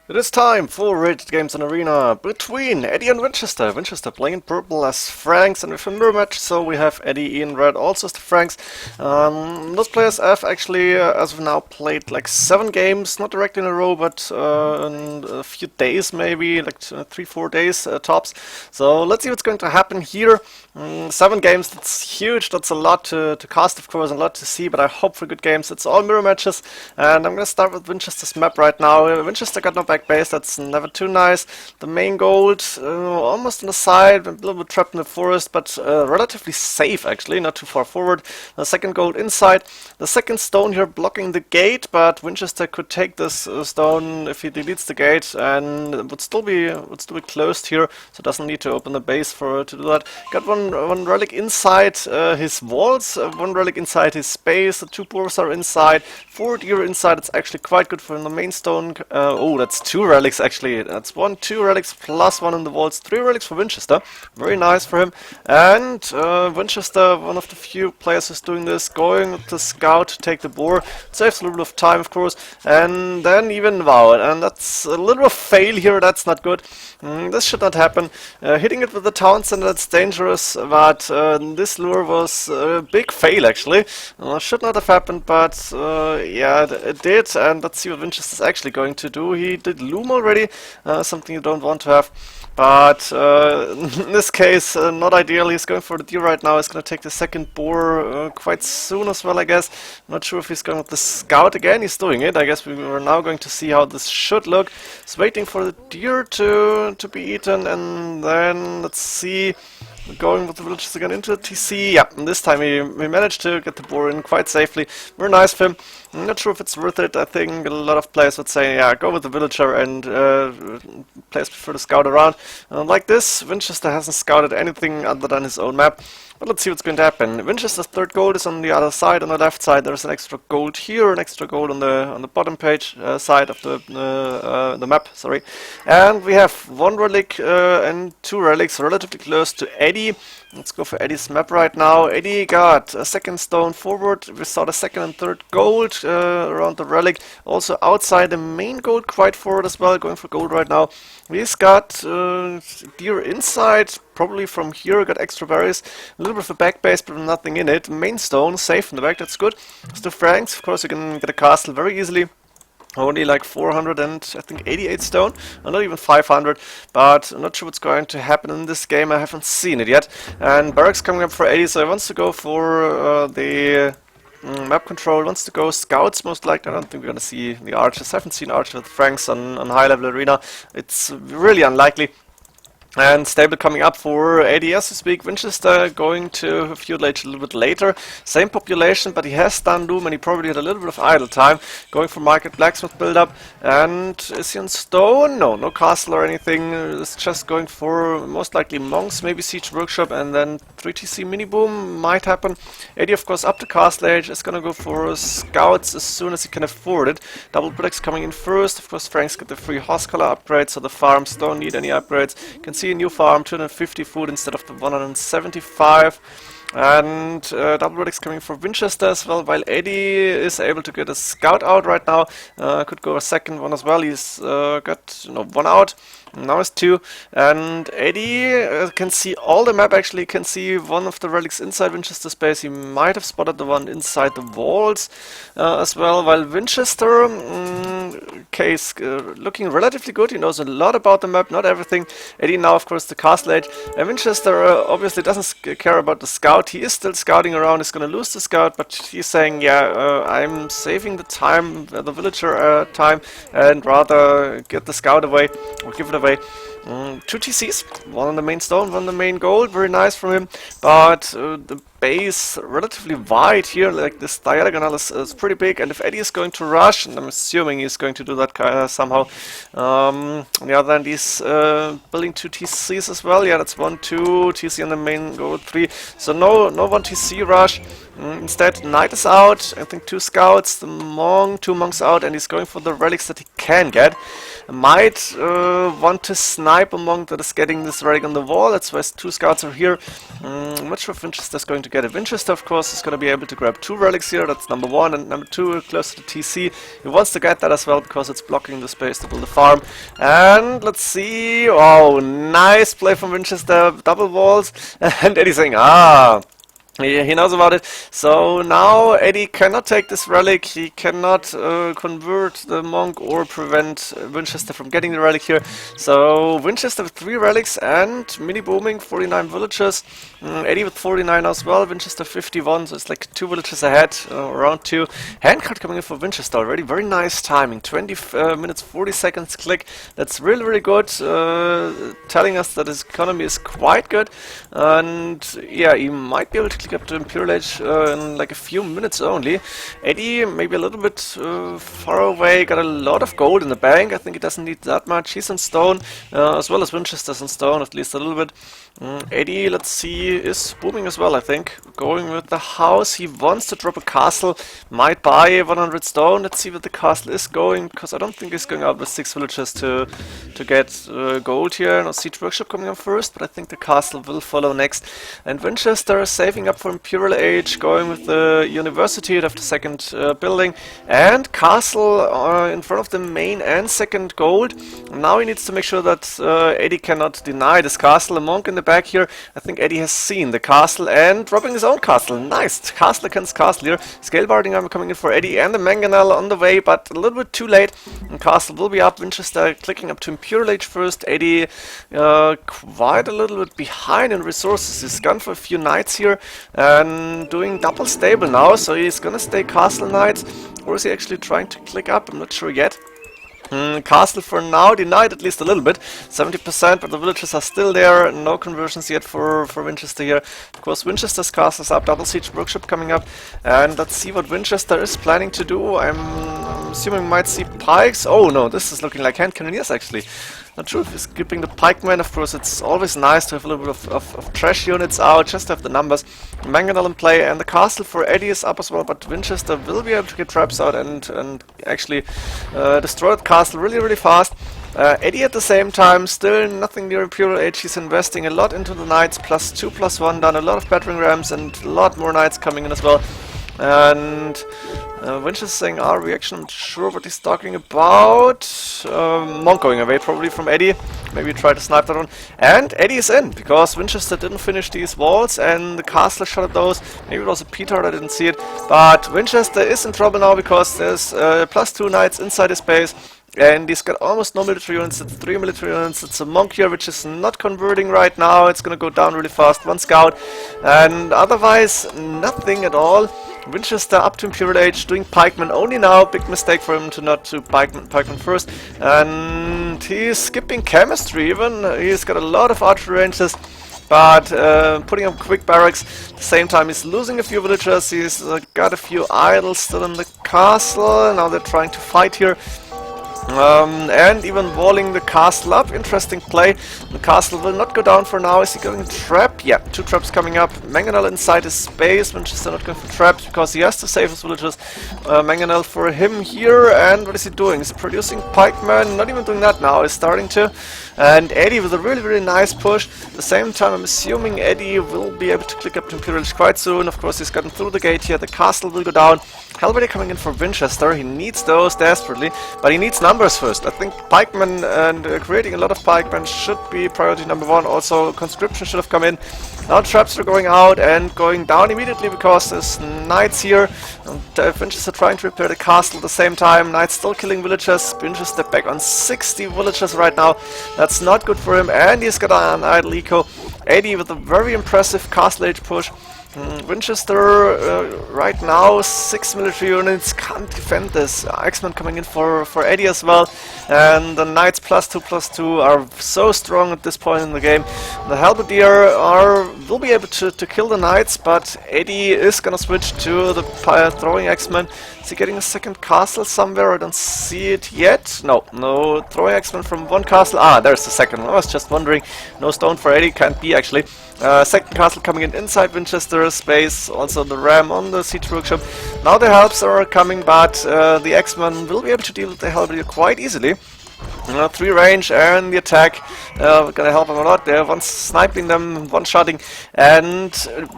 It is time for Rated Games and Arena between Eddie and Winchester. Winchester playing in purple as Franks, and with a mirror match, so we have Eddie in red also as the Franks. Those players have actually, as of now, played like 7 games, not directly in a row, but in a few days maybe, like 3-4 days tops. So let's see what's going to happen here. 7 games, that's huge, that's a lot to cast, of course, and a lot to see, but I hope for good games. It's all mirror matches, and I'm going to start with Winchester's map right now. Winchester got no back base, that's never too nice. The main gold, almost on the side, a little bit trapped in the forest, but relatively safe actually, not too far forward. The second gold inside. The second stone here blocking the gate, but Winchester could take this stone if he deletes the gate, and it would still be closed here, so doesn't need to open the base to do that. Got one relic inside his walls, one relic inside his space, the 2 boars are inside, 4 deer inside. It's actually quite good for the main stone. Oh, that's 2 relics actually. That's 2 relics plus 1 in the walls, 3 relics for Winchester. Very nice for him. And Winchester, one of the few players who's doing this, going with the scout to take the boar. Saves a little bit of time, of course. And then even wow, and that's a little fail here. That's not good. This should not happen. Hitting it with the town center, that's dangerous, but this lure was a big fail actually. Should not have happened, but yeah, it did. And let's see what Winchester's actually going to do. He did loom already, something you don't want to have. But in this case, not ideal. He's going for the deer right now. He's going to take the second boar quite soon as well, I guess. Not sure if he's going with the scout again. He's doing it. I guess we are now going to see how this should look. He's waiting for the deer to be eaten, and then let's see. Going with the villagers again into the TC. Yeah, and this time he managed to get the boar in quite safely. Very nice of him. I'm not sure if it's worth it. I think a lot of players would say, yeah, go with the villager, and players prefer to scout around. Like this, Winchester hasn't scouted anything other than his own map. But let's see what's going to happen. Winchester's third gold is on the other side, on the left side. There's an extra gold here, an extra gold on the bottom page side of the map. Sorry, and we have 1 relic and 2 relics relatively close to Eddie. Let's go for Eddie's map right now. Eddie got a second stone forward. We saw the second and third gold around the relic. Also outside the main gold quite forward as well. Going for gold right now. He's got deer inside. Probably from here, got extra berries, a little bit of a back base, but nothing in it. Main stone, safe in the back, that's good. Still Franks, of course you can get a castle very easily. Only like 400 and I think 88 stone, or not even 500, but I'm not sure what's going to happen in this game. I haven't seen it yet. And barracks coming up for 80, so he wants to go for the map control, wants to go scouts most likely. I don't think we're going to see the archers. I haven't seen archers with Franks on high level arena. It's really unlikely. And stable coming up for Edie as we speak. Winchester going to feud a little bit later. Same population, but he has done loom and he probably had a little bit of idle time. Going for market blacksmith build up. And is he on stone? No, no castle or anything. It's just going for most likely monks, maybe siege workshop, and then 3TC mini boom might happen. Edie, of course, up to castle age is gonna go for scouts as soon as he can afford it. Double bricks coming in first. Of course, Frank's got the free horse color upgrade, so the farms don't need any upgrades. You can see a new farm, 250 food instead of the 175. And double relics coming for Winchester as well, while Eddie is able to get a scout out right now. Could go a second one as well. He's got 1 out. Now it's 2, and Eddie can see all the map. Actually can see one of the relics inside Winchester space. He might have spotted the one inside the walls as well, while Winchester case looking relatively good. He knows a lot about the map, not everything. Eddie now of course the castle age, and Winchester obviously doesn't care about the scout. He is still scouting around. He's gonna lose the scout, but he's saying, yeah, I'm saving the time, the villager time, and rather get the scout away or give it away. 2 TCs, 1 on the main stone, 1 on the main gold, very nice from him, but the base relatively wide here, like this diagonal is pretty big, and if Eddie is going to rush, and I'm assuming he's going to do that somehow, on the other hand he's building 2 TCs as well. Yeah, that's 1, 2 TC on the main gold, 3, so no 1 TC rush. Instead, Knight is out, I think 2 scouts, the monk, 2 monks out, and he's going for the relics that he can get. Might want to snipe a monk that is getting this relic on the wall. That's why 2 scouts are here. I'm not sure if Vinchester is going to get a Vinchester, of course, is going to be able to grab 2 relics here. That's number 1, and number 2 close to the TC. He wants to get that as well because it's blocking the space to build a farm. And let's see. Oh, nice play from Vinchester. Double walls. And Eddie saying, he knows about it. So now Eddie cannot take this relic. He cannot convert the monk or prevent Vinchester from getting the relic here. So Vinchester with 3 relics and mini booming, 49 villagers. Eddie with 49 as well. Vinchester 51, so it's like 2 villagers ahead, around 2. Handcard coming in for Vinchester already. Very nice timing. 20 minutes 40 seconds click. That's really, really good. Telling us that his economy is quite good. And yeah, he might be able to up to Imperial Age in like a few minutes only. Eddie maybe a little bit far away, got a lot of gold in the bank. I think he doesn't need that much. He's in stone, as well as Winchester's in stone, at least a little bit. Eddie, let's see, is booming as well, I think. Going with the house. He wants to drop a castle, might buy 100 stone. Let's see where the castle is going, because I don't think he's going out with 6 villagers to get gold here. No siege workshop coming up first, but I think the castle will follow next. And Winchester is saving up for Imperial Age, going with the university of the second building, and castle in front of the main and second gold. Now he needs to make sure that Eddie cannot deny this castle. A monk in the back here. I think Eddie has seen the castle and dropping his own castle. Nice! Castle against castle here. Scale barding armor coming in for Eddie and the mangonel on the way, but a little bit too late. And castle will be up. Winchester clicking up to Imperial Age first. Eddie quite a little bit behind in resources. He's gone for a few knights here and doing double stable now, so he's gonna stay castle knights, or is he actually trying to click up? I'm not sure yet. Castle for now denied at least a little bit, 70%, but the villages are still there. No conversions yet for Winchester here. Of course, Winchester's castle is up, double siege workshop coming up, and let's see what Winchester is planning to do. I'm assuming we might see pikes. Oh no, this is looking like hand cannoneers actually. Not sure if he's skipping the pikemen. Of course, it's always nice to have a little bit of trash units out, just to have the numbers. Mangonel in play, and the castle for Eddie is up as well, but Winchester will be able to get traps out and actually destroy the castle really, really fast. Eddie at the same time, still nothing near Imperial Age. He's investing a lot into the knights, +2/+1, done a lot of battering rams and a lot more knights coming in as well. And Winchester's saying reaction, I'm not sure what he's talking about. Monk going away probably from Eddie. Maybe try to snipe that one. And Eddie is in, because Winchester didn't finish these walls and the castle shot at those. Maybe it was a petard, I didn't see it. But Winchester is in trouble now because there's +2 knights inside his base. And he's got almost no military units. It's 3 military units. It's a monk here, which is not converting right now. It's gonna go down really fast. 1 scout. And otherwise, nothing at all. Winchester up to Imperial Age, doing pikemen only now. Big mistake for him to not do pikemen first. And he's skipping chemistry even. He's got a lot of archery ranges. But putting up quick barracks, at the same time he's losing a few villagers. He's got a few idols still in the castle. Now they're trying to fight here. And even walling the castle up. Interesting play. The castle will not go down for now. Is he going to trap? Yeah, 2 traps coming up. Mangonel inside his space. Winchester not going for traps because he has to save his villagers. Mangonel for him here. And what is he doing? He's producing pikemen. Not even doing that now. He's starting to. And Eddie with a really, really nice push. At the same time, I'm assuming Eddie will be able to click up to Imperial Age quite soon. Of course, he's gotten through the gate here. The castle will go down. Halberdy coming in for Vinchester. He needs those desperately, but he needs numbers first. I think pikemen and creating a lot of pikemen should be priority number 1. Also, conscription should have come in. Now traps are going out and going down immediately because there's knights here. And Vinchester trying to repair the castle at the same time. Knights still killing villagers. Vinchester back on 60 villagers right now. That's not good for him, and he's got an idle eco. Edie with a very impressive castle age push. Winchester right now 6 military units, can't defend this. X-Men coming in for Eddie as well, and the knights +2/+2 are so strong at this point in the game. The halberdier will be able to kill the knights, but Eddie is gonna switch to the throwing X-Men. Is he getting a second castle somewhere? I don't see it yet. No throwing X-Men from 1 castle. There's the second one. I was just wondering. No stone for Eddie, can't be actually. Second castle coming in inside Winchester space, also the ram on the siege workshop. Now the helps are coming, but the X-Men will be able to deal with the halberdier quite easily. 3 range and the attack gonna help him a lot. They're one sniping them, one shotting, and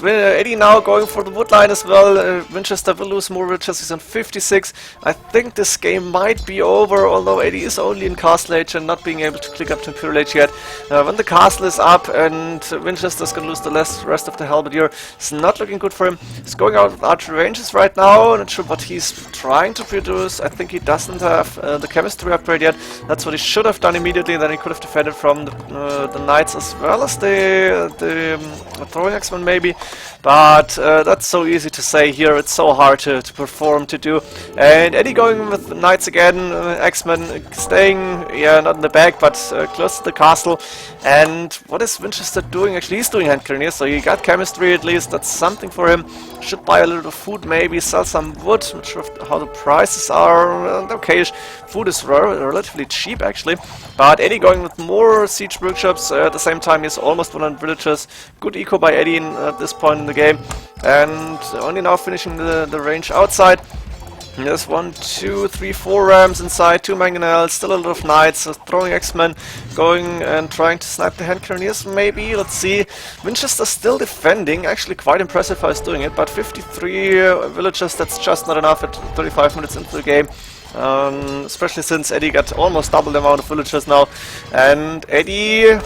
Edie now going for the wood line as well. Vinchester will lose more villages. He's on 56. I think this game might be over, although Edie is only in castle age and not being able to click up to imperial age yet. When the castle is up and Vinchester's gonna lose the rest of the halberdier, it's not looking good for him. He's going out with archery ranges right now. Not sure what he's trying to produce. I think he doesn't have the chemistry upgrade yet. That's what he should have done immediately. Then he could have defended from the knights as well as the throwing axemen maybe. But that's so easy to say here. It's so hard to perform, to do. And Edie going with the knights again. Axemen staying, yeah, not in the back, but close to the castle. And what is Vinchester doing? Actually, he's doing hand clearing here, so he got chemistry at least. That's something for him. Should buy a little bit of food, maybe sell some wood. Not sure how the prices are. Okay, food is relatively cheap actually. But Edie going with more siege workshops. At the same time, he's almost 100 villagers. Good eco by Edie at this point in the game. And only now finishing the range outside. There's 1, 2, 3, 4 rams inside, 2 mangonels, still a lot of knights, throwing X-Men, going and trying to snipe the hand cannoneers maybe, let's see. Vinchester still defending, actually quite impressive how he's doing it, but 53 villagers, that's just not enough at 35 minutes into the game. Especially since Edie got almost double the amount of villagers now. And Edie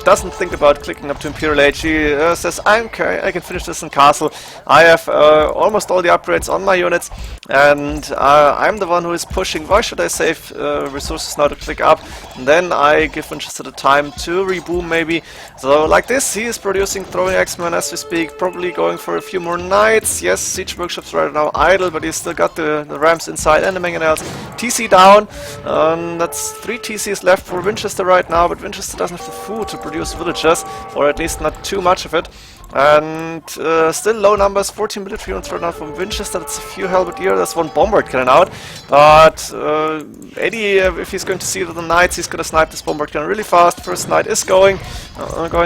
doesn't think about clicking up to Imperial Age. He says, I can finish this in castle. I have almost all the upgrades on my units, and I'm the one who is pushing. Why should I save resources now to click up? And then I give Vinchester the time to reboom maybe. So like this, he is producing throwing X-Men as we speak, probably going for a few more knights. Yes, siege workshops right now idle, but he's still got the rams inside and the mangonels. TC down. That's 3 TCs left for Vinchester right now, but Vinchester doesn't have the food to produce villagers, or at least not too much of it. And still low numbers, 14 military units right now from Vinchester. That's a few halberdier, that's 1 bombard cannon out. But Edie, if he's going to see the knights, he's going to snipe this bombard cannon really fast. First knight is going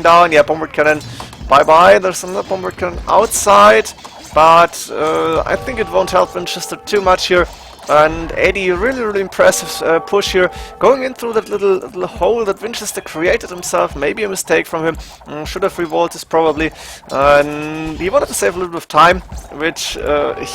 down. Yeah, bombard cannon, bye bye. There's another bombard cannon outside, but I think it won't help Vinchester too much here. And Edie, really impressive push here, going in through that little hole that Vinchester created himself. Maybe a mistake from him. Should have revolted this probably. And he wanted to save a little bit of time, which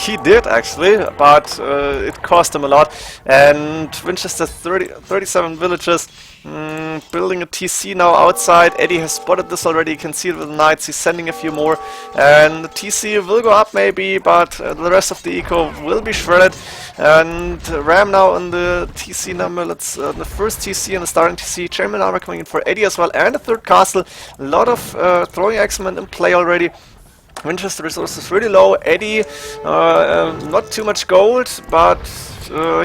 he did actually, but it cost him a lot. And Vinchester 37 villages. Building a TC now outside. Edie has spotted this already. You can see it with the knights. He's sending a few more, and the TC will go up maybe, but the rest of the eco will be shredded. And Ram now on the TC number. Let's the first TC and the starting TC. Chainmail armor coming in for Edie as well, and a third castle. A lot of throwing X-Men in play already. Vinchester resources really low. Edie, not too much gold, but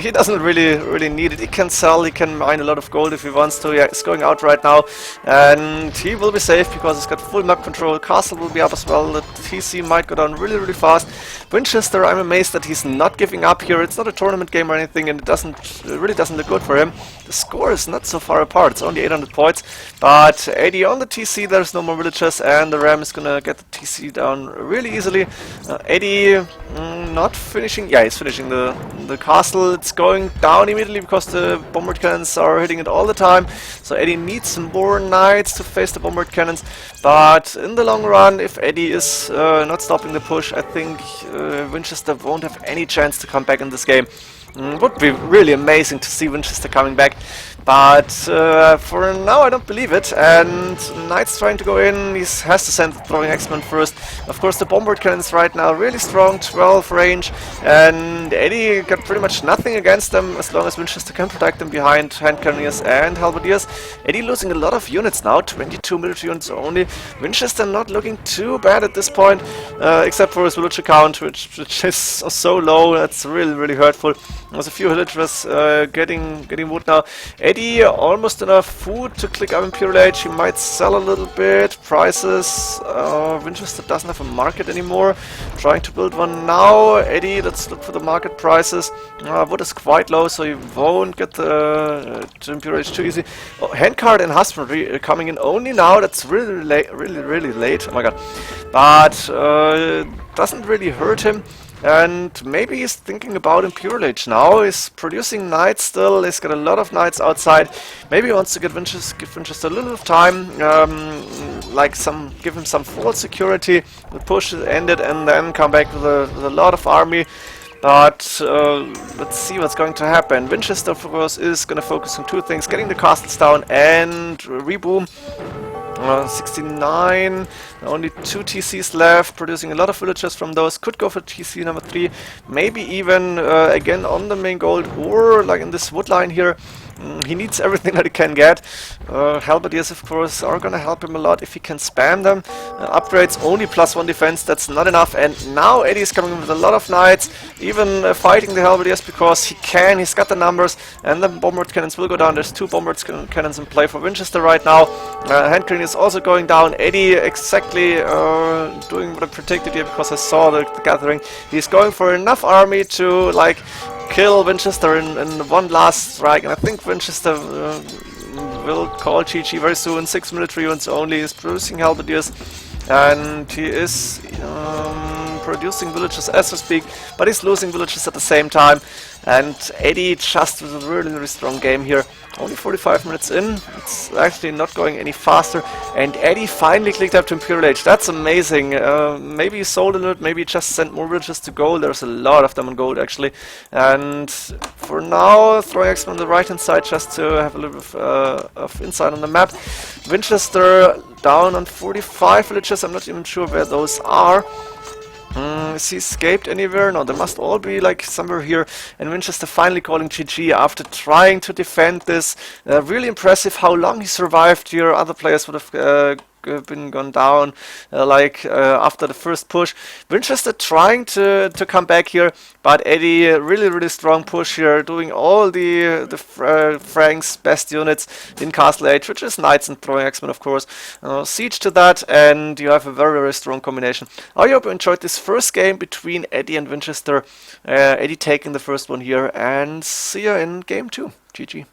he doesn't really need it. He can sell, he can mine a lot of gold if he wants to. Yeah, it's going out right now, and he will be safe because he's got full map control. Castle will be up as well. The TC might go down really fast. Vinchester, I'm amazed that he's not giving up here. It's not a tournament game or anything, and it really doesn't look good for him. The score is not so far apart. It's only 800 points, but 80 on the TC. There's no more villagers, and the Ram is gonna get the TC down really easily. 80 not finishing. Yeah, he's finishing the castle. It's going down immediately because the bombard cannons are hitting it all the time. So Edie needs some more knights to face the bombard cannons. But in the long run, if Edie is not stopping the push, I think Vinchester won't have any chance to come back in this game. Would be really amazing to see Vinchester coming back, but for now I don't believe it. And Knight's trying to go in. He has to send the throwing X-Men first. Of course, the bombard cannons right now really strong, 12 range, and Edie got pretty much nothing against them as long as Vinchester can protect them behind hand cannoneers and halberdiers. Edie losing a lot of units now, 22 military units only. Vinchester not looking too bad at this point, except for his villager count, which is so low. That's really hurtful. There's a few villagers getting wood now. Edie almost enough food to click up Imperial Age. He might sell a little bit. Prices. Vinchester doesn't have a market anymore. Trying to build one now. Edie, let's look for the market prices. Wood is quite low, so you won't get to Imperial Age too easy. Oh, handcart and husbandry coming in only now. That's really late. Oh my god. But doesn't really hurt him. And maybe he's thinking about Imperial Age now. He's producing knights still. He's got a lot of knights outside. Maybe he wants to give Vinchester a little bit of time, give him some false security. The push is ended, and then come back with a lot of army. But let's see what's going to happen. Vinchester, of course, is going to focus on two things: getting the castles down and reboom. 69, only 2 TCs left, producing a lot of villagers from those. Could go for TC number 3, maybe even again on the main gold, or like in this wood line here. He needs everything that he can get. Halberdiers, of course, are gonna help him a lot if he can spam them. Upgrades only +1 defense, that's not enough. And now Eddie is coming in with a lot of knights, even fighting the Halberdiers because he can. He's got the numbers, and the bombard cannons will go down. There's 2 bombard cannons in play for Vinchester right now. Hand cannon is also going down. Eddie exactly doing what I predicted here because I saw the gathering. He's going for enough army to like kill Vinchester in one last strike, and I think Vinchester will call GG very soon. 6 military units only. He's producing halberdiers, and he is producing villages as we speak, but he's losing villages at the same time. And Eddie just with a really, really strong game here. Only 45 minutes in, it's actually not going any faster, and Eddie finally clicked up to Imperial Age. That's amazing. Maybe he sold a little, maybe he just sent more villages to gold. There's a lot of them on gold actually. And for now, throwing X on the right hand side just to have a little bit of insight on the map. Vinchester down on 45 villages. I'm not even sure where those are. Is he escaped anywhere? No, they must all be like somewhere here. And Vinchester finally calling GG after trying to defend this. Really impressive how long he survived here. Other players would have been gone down after the first push. Vinchester trying to come back here, but Eddie really, really strong push here, doing all the Frank's best units in Castle Age, which is knights and throwing axemen, of course. Siege to that, and you have a very, very strong combination. I hope you enjoyed this first game between Eddie and Vinchester. Eddie taking the first one here, and see you in game 2. GG.